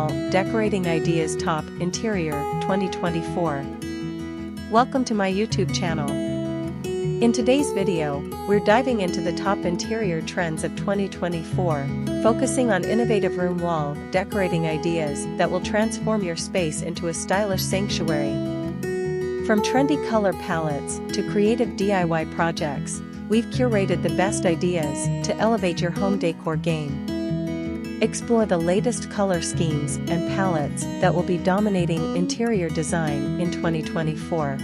wall, decorating ideas top, interior, 2024. Welcome to my YouTube channel. In today's video, we're diving into the top interior trends of 2024, focusing on innovative room wall, decorating ideas that will transform your space into a stylish sanctuary. From trendy color palettes to creative DIY projects, we've curated the best ideas to elevate your home decor game. Explore the latest color schemes and palettes that will be dominating interior design in 2024.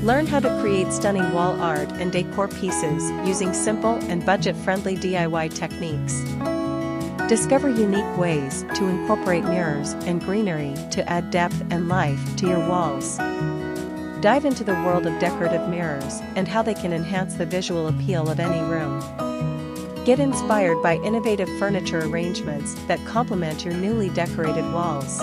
Learn how to create stunning wall art and decor pieces using simple and budget-friendly DIY techniques. Discover unique ways to incorporate mirrors and greenery to add depth and life to your walls. Dive into the world of decorative mirrors and how they can enhance the visual appeal of any room. Get inspired by innovative furniture arrangements that complement your newly decorated walls.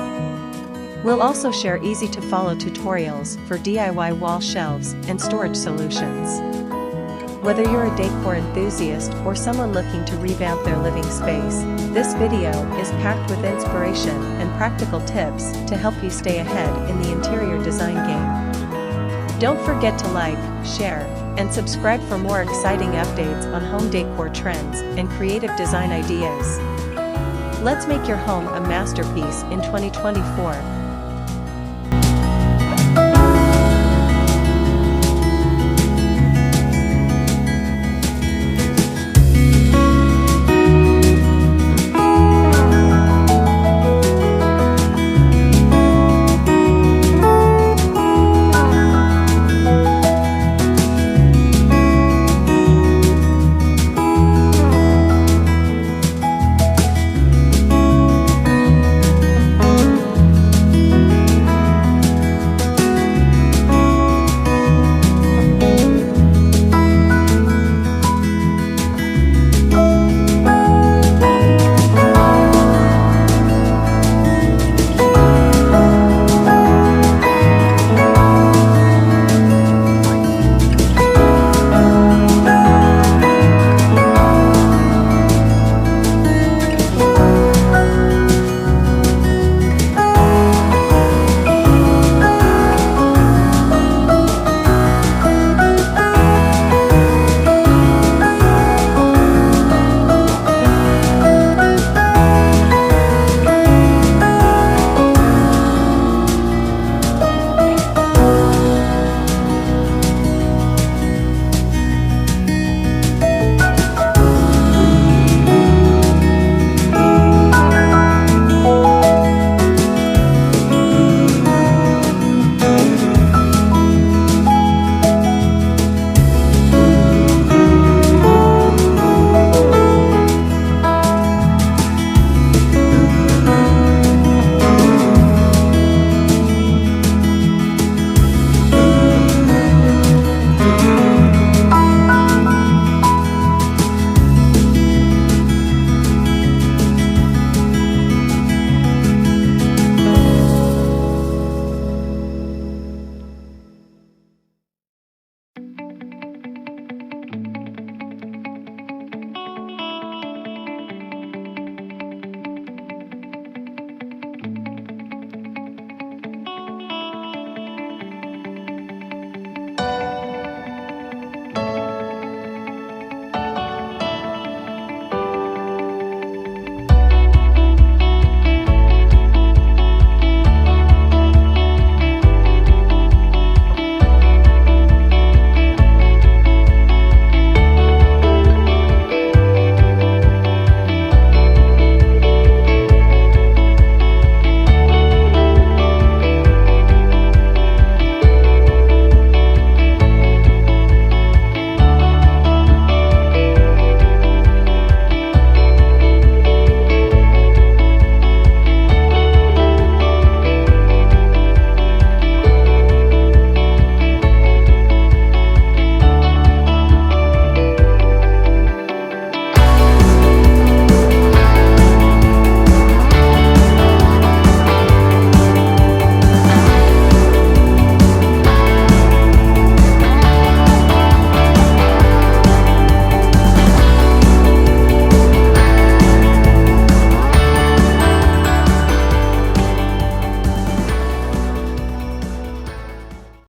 We'll also share easy-to-follow tutorials for DIY wall shelves and storage solutions. Whether you're a decor enthusiast or someone looking to revamp their living space, this video is packed with inspiration and practical tips to help you stay ahead in the interior design game. Don't forget to like, share, and subscribe for more exciting updates on home decor trends and creative design ideas. Let's make your home a masterpiece in 2024.